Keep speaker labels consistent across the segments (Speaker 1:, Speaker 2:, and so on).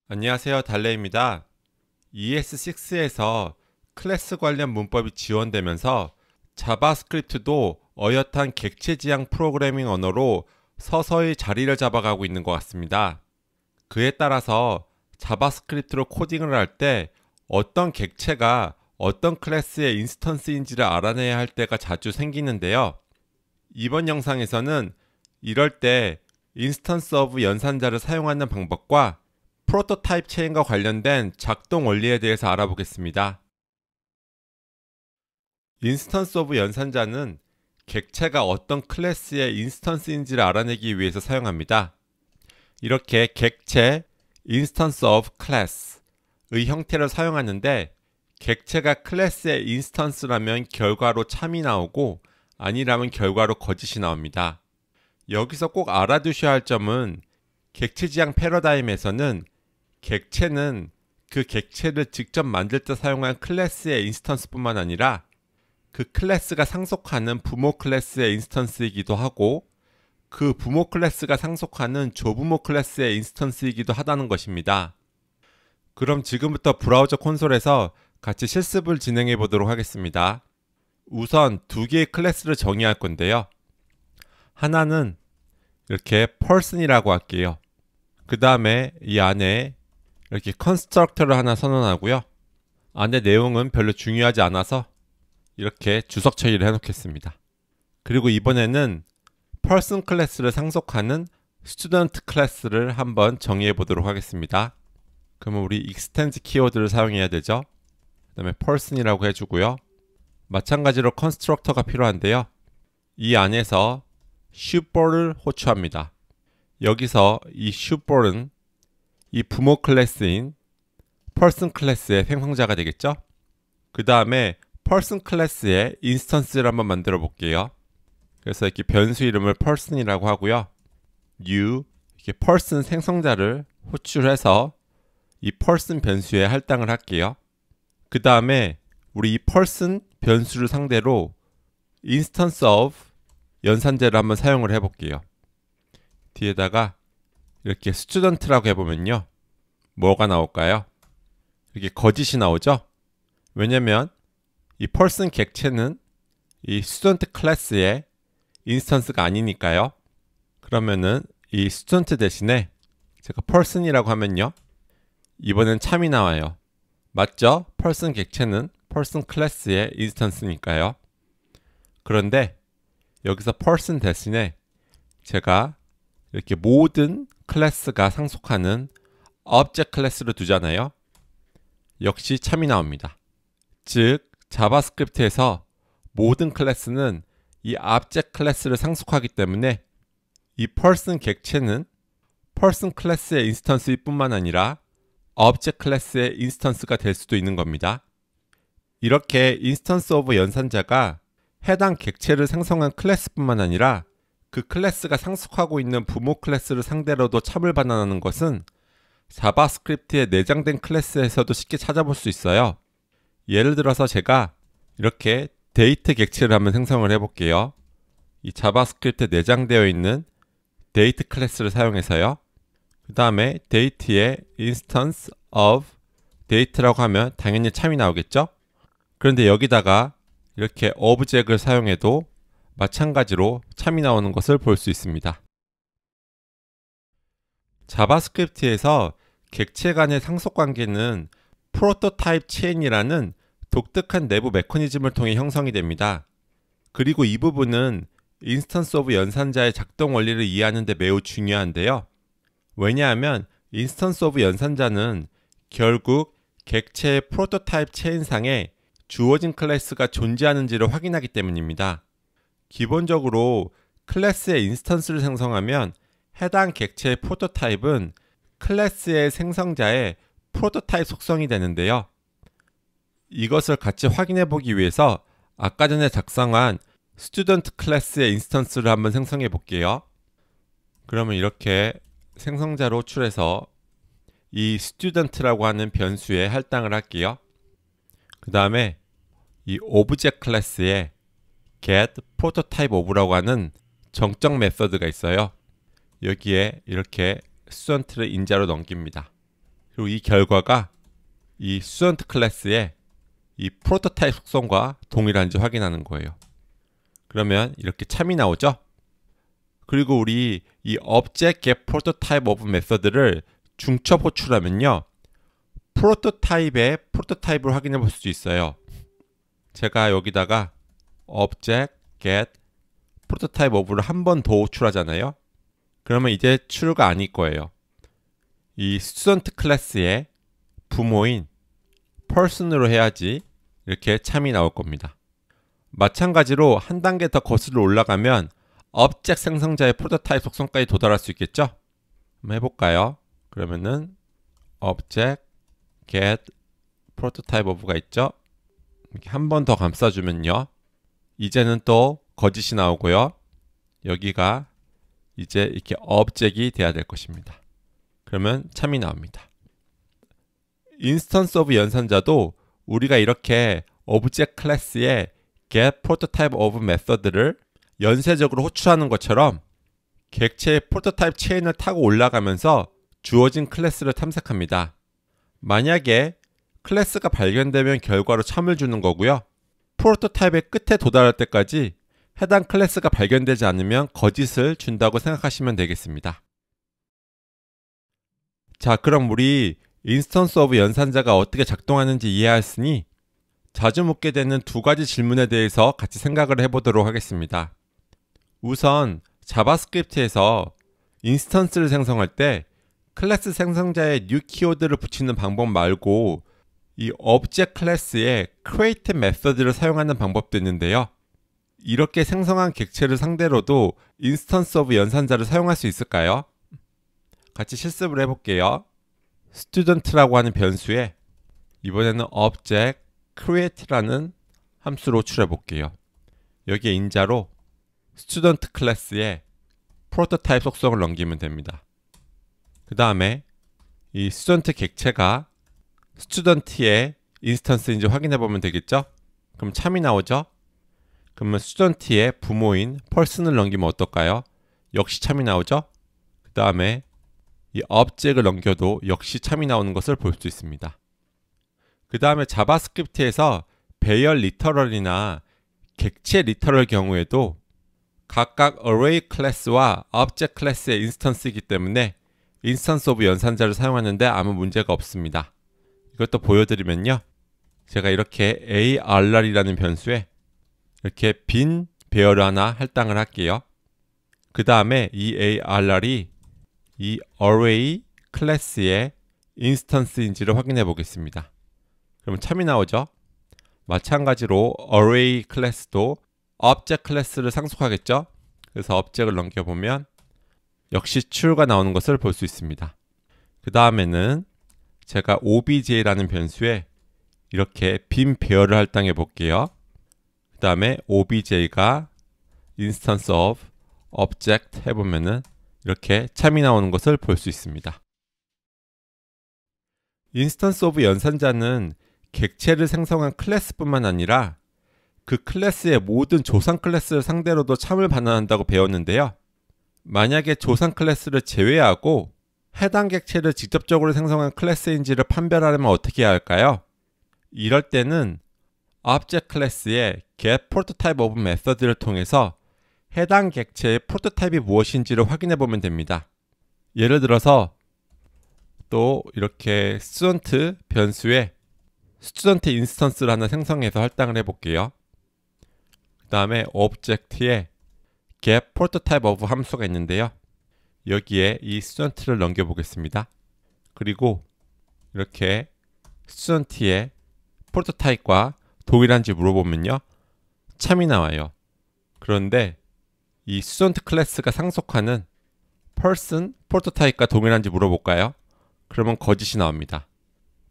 Speaker 1: 안녕하세요, 달래입니다. ES6에서 클래스 관련 문법이 지원되면서 자바스크립트도 어엿한 객체 지향 프로그래밍 언어로 서서히 자리를 잡아가고 있는 것 같습니다. 그에 따라서 자바스크립트로 코딩을 할 때 어떤 객체가 어떤 클래스의 인스턴스인지를 알아내야 할 때가 자주 생기는데요. 이번 영상에서는 이럴 때 인스턴스 오브 연산자를 사용하는 방법과 프로토타입 체인과 관련된 작동 원리에 대해서 알아보겠습니다. 인스턴스 오브 연산자는 객체가 어떤 클래스의 인스턴스인지를 알아내기 위해서 사용합니다. 이렇게 객체 instance of class의 형태를 사용하는데 객체가 클래스의 인스턴스라면 결과로 참이 나오고 아니라면 결과로 거짓이 나옵니다. 여기서 꼭 알아두셔야 할 점은 객체 지향 패러다임에서는 객체는 그 객체를 직접 만들 때 사용한 클래스의 인스턴스뿐만 아니라 그 클래스가 상속하는 부모 클래스의 인스턴스이기도 하고 그 부모 클래스가 상속하는 조부모 클래스의 인스턴스이기도 하다는 것입니다. 그럼 지금부터 브라우저 콘솔에서 같이 실습을 진행해 보도록 하겠습니다. 우선 두 개의 클래스를 정의할 건데요. 하나는 이렇게 person이라고 할게요. 그 다음에 이 안에 이렇게 컨스트럭터를 하나 선언하고요. 안에 내용은 별로 중요하지 않아서 이렇게 주석 처리를 해놓겠습니다. 그리고 이번에는 person 클래스를 상속하는 student 클래스를 한번 정의해 보도록 하겠습니다. 그러면 우리 extend 키워드를 사용해야 되죠. 그 다음에 person이라고 해주고요. 마찬가지로 컨스트럭터가 필요한데요. 이 안에서 슈퍼를 호출합니다. 여기서 이 슈퍼는 이 부모 클래스인 person 클래스의 생성자가 되겠죠. 그 다음에 person 클래스의 인스턴스를 한번 만들어 볼게요. 그래서 이렇게 변수 이름을 person이라고 하고요. new 이렇게 person 생성자를 호출해서 이 person 변수에 할당을 할게요. 그 다음에 우리 이 person 변수를 상대로 instance of 연산자를 한번 사용을 해볼게요. 뒤에다가 이렇게 student라고 해보면요. 뭐가 나올까요? 이렇게 거짓이 나오죠? 왜냐면 이 person 객체는 이 student 클래스의 인스턴스가 아니니까요. 그러면은 이 student 대신에 제가 person이라고 하면요. 이번엔 참이 나와요. 맞죠? person 객체는 person 클래스의 인스턴스니까요. 그런데 여기서 person 대신에 제가 이렇게 모든 클래스가 상속하는 object 클래스를 두잖아요. 역시 참이 나옵니다. 즉 자바스크립트에서 모든 클래스는 이 object 클래스를 상속하기 때문에 이 person 객체는 person 클래스의 인스턴스일 뿐만 아니라 object 클래스의 인스턴스가 될 수도 있는 겁니다. 이렇게 인스턴스 오브 연산자가 해당 객체를 생성한 클래스뿐만 아니라 그 클래스가 상속하고 있는 부모 클래스를 상대로도 참을 반환하는 것은 자바스크립트에 내장된 클래스에서도 쉽게 찾아볼 수 있어요. 예를 들어서 제가 이렇게 데이트 객체를 한번 생성을 해볼게요. 이 자바스크립트에 내장되어 있는 데이트 클래스를 사용해서요. 그 다음에 데이트에 instance of date라고 하면 당연히 참이 나오겠죠? 그런데 여기다가 이렇게 object을 사용해도 마찬가지로 참이 나오는 것을 볼 수 있습니다. 자바스크립트에서 객체 간의 상속 관계는 프로토타입 체인이라는 독특한 내부 메커니즘을 통해 형성이 됩니다. 그리고 이 부분은 인스턴스 오브 연산자의 작동 원리를 이해하는 데 매우 중요한데요. 왜냐하면 인스턴스 오브 연산자는 결국 객체의 프로토타입 체인상에 주어진 클래스가 존재하는지를 확인하기 때문입니다. 기본적으로 클래스의 인스턴스를 생성하면 해당 객체의 프로토타입은 클래스의 생성자의 프로토타입 속성이 되는데요. 이것을 같이 확인해 보기 위해서 아까 전에 작성한 스튜던트 클래스의 인스턴스를 한번 생성해 볼게요. 그러면 이렇게 생성자로 호출해서 이 스튜던트라고 하는 변수에 할당을 할게요. 그 다음에 이 오브젝트 클래스에 get prototype of라고 하는 정적 메서드가 있어요. 여기에 이렇게 student를 인자로 넘깁니다. 그리고 이 결과가 이 student 클래스의 이 프로토타입 속성과 동일한지 확인하는 거예요. 그러면 이렇게 참이 나오죠? 그리고 우리 이 object get prototype of method를 중첩 호출하면요, 프로토타입의 프로토타입을 확인해 볼 수 있어요. 제가 여기다가 object get prototype of를 한 번 더 호출하잖아요. 그러면 이제 true가 아닐 거예요. 이 student 클래스의 부모인 person으로 해야지 이렇게 참이 나올 겁니다. 마찬가지로 한 단계 더 거슬러 올라가면 object 생성자의 프로토타입 속성까지 도달할 수 있겠죠? 한번 해볼까요? 그러면은 object get prototype of가 있죠? 이렇게 한 번 더 감싸주면요, 이제는 또 거짓이 나오고요, 여기가 이제 이렇게 object이 돼야 될 것입니다. 그러면 참이 나옵니다. 인스턴스 오브 연산자도 우리가 이렇게 오브젝트 클래스의 get prototype of method를 연쇄적으로 호출하는 것처럼 객체의 프로토타입 체인을 타고 올라가면서 주어진 클래스를 탐색합니다. 만약에 클래스가 발견되면 결과로 참을 주는 거고요, 프로토타입의 끝에 도달할 때까지 해당 클래스가 발견되지 않으면 거짓을 준다고 생각하시면 되겠습니다. 자, 그럼 우리 인스턴스 오브 연산자가 어떻게 작동하는지 이해하였으니 자주 묻게 되는 두 가지 질문에 대해서 같이 생각을 해보도록 하겠습니다. 우선 자바스크립트에서 인스턴스를 생성할 때 클래스 생성자에 new 키워드를 붙이는 방법 말고 이 object 클래스에 create method를 사용하는 방법도 있는데요. 이렇게 생성한 객체를 상대로도 인스턴스 오브 연산자를 사용할 수 있을까요? 같이 실습을 해볼게요. student라고 하는 변수에 이번에는 object create라는 함수로 호출해 볼게요. 여기에 인자로 student 클래스에 프로토타입 속성을 넘기면 됩니다. 그 다음에 이 student 객체가 student의 인스턴스인지 확인해 보면 되겠죠? 그럼 참이 나오죠? 그러면 student의 부모인 person을 넘기면 어떨까요? 역시 참이 나오죠? 그 다음에 이 object을 넘겨도 역시 참이 나오는 것을 볼 수 있습니다. 그 다음에 자바스크립트에서 배열 리터럴이나 객체 리터럴 경우에도 각각 array 클래스와 object 클래스의 인스턴스이기 때문에 인스턴스 오브 연산자를 사용하는데 아무 문제가 없습니다. 이것도 보여드리면요, 제가 이렇게 arr이라는 변수에 이렇게 빈 배열을 하나 할당을 할게요. 그 다음에 이 arr이 이 array 클래스의 인스턴스인지를 확인해 보겠습니다. 그럼 참이 나오죠? 마찬가지로 array 클래스도 object 클래스를 상속하겠죠? 그래서 object을 넘겨보면 역시 true가 나오는 것을 볼 수 있습니다. 그 다음에는 제가 obj라는 변수에 이렇게 빈 배열을 할당해 볼게요. 그 다음에 obj가 instance of object 해보면은 이렇게 참이 나오는 것을 볼 수 있습니다. 인스턴스 오브 연산자는 객체를 생성한 클래스뿐만 아니라 그 클래스의 모든 조상 클래스를 상대로도 참을 반환한다고 배웠는데요. 만약에 조상 클래스를 제외하고 해당 객체를 직접적으로 생성한 클래스인지를 판별하려면 어떻게 해야 할까요? 이럴 때는 object 클래스의 get prototype of method를 통해서 해당 객체의 프로토타입이 무엇인지를 확인해 보면 됩니다. 예를 들어서 또 이렇게 student 변수에 student 인스턴스를 하나 생성해서 할당을 해볼게요. 그 다음에 object에 get prototype of 함수가 있는데요. 여기에 이 student를 넘겨보겠습니다. 그리고 이렇게 student의 프로토타입과 동일한지 물어보면요, 참이 나와요. 그런데 이 student 클래스가 상속하는 person 프로토타입과 동일한지 물어볼까요? 그러면 거짓이 나옵니다.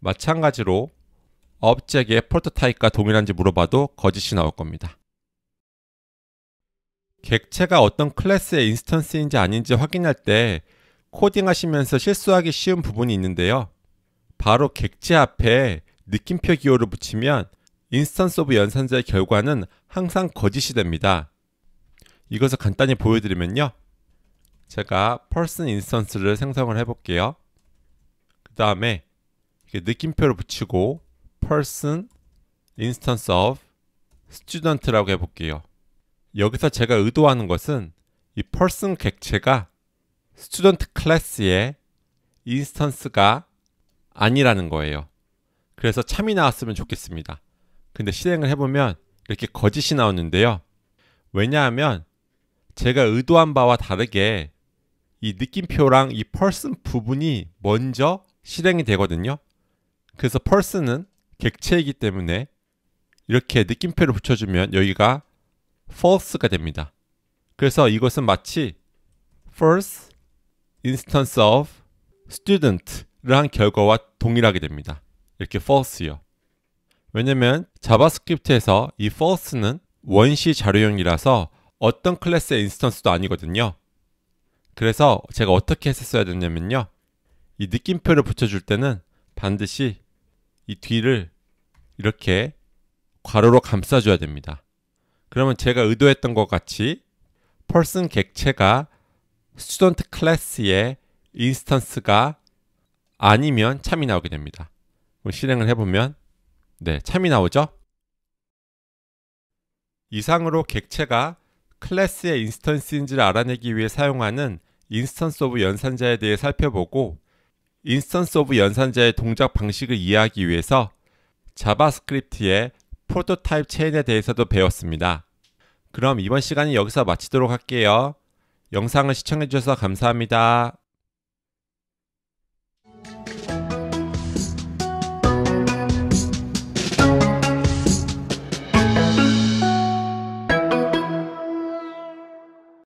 Speaker 1: 마찬가지로 object의 프로토타입과 동일한지 물어봐도 거짓이 나올 겁니다. 객체가 어떤 클래스의 인스턴스인지 아닌지 확인할 때 코딩하시면서 실수하기 쉬운 부분이 있는데요. 바로 객체 앞에 느낌표 기호를 붙이면 인스턴스 오브 연산자의 결과는 항상 거짓이 됩니다. 이것을 간단히 보여드리면요, 제가 person 인스턴스를 생성을 해볼게요. 그 다음에 이렇게 느낌표를 붙이고 person instance of student라고 해볼게요. 여기서 제가 의도하는 것은 이 person 객체가 student 클래스의 인스턴스가 아니라는 거예요. 그래서 참이 나왔으면 좋겠습니다. 근데 실행을 해보면 이렇게 거짓이 나오는데요. 왜냐하면 제가 의도한 바와 다르게 이 느낌표랑 이 person 부분이 먼저 실행이 되거든요. 그래서 person은 객체이기 때문에 이렇게 느낌표를 붙여주면 여기가 false가 됩니다. 그래서 이것은 마치 first instance of student를 한 결과와 동일하게 됩니다. 이렇게 false요. 왜냐면 자바스크립트에서 이 false는 원시 자료형이라서 어떤 클래스의 인스턴스도 아니거든요. 그래서 제가 어떻게 했었어야 됐냐면요. 이 느낌표를 붙여줄 때는 반드시 이 뒤를 이렇게 괄호로 감싸줘야 됩니다. 그러면 제가 의도했던 것 같이 person 객체가 student 클래스의 인스턴스가 아니면 참이 나오게 됩니다. 그럼 실행을 해보면 네, 참이 나오죠? 이상으로 객체가 클래스의 인스턴스인지를 알아내기 위해 사용하는 인스턴스 오브 연산자에 대해 살펴보고 인스턴스 오브 연산자의 동작 방식을 이해하기 위해서 자바스크립트의 프로토타입 체인에 대해서도 배웠습니다. 그럼 이번 시간은 여기서 마치도록 할게요. 영상을 시청해주셔서 감사합니다.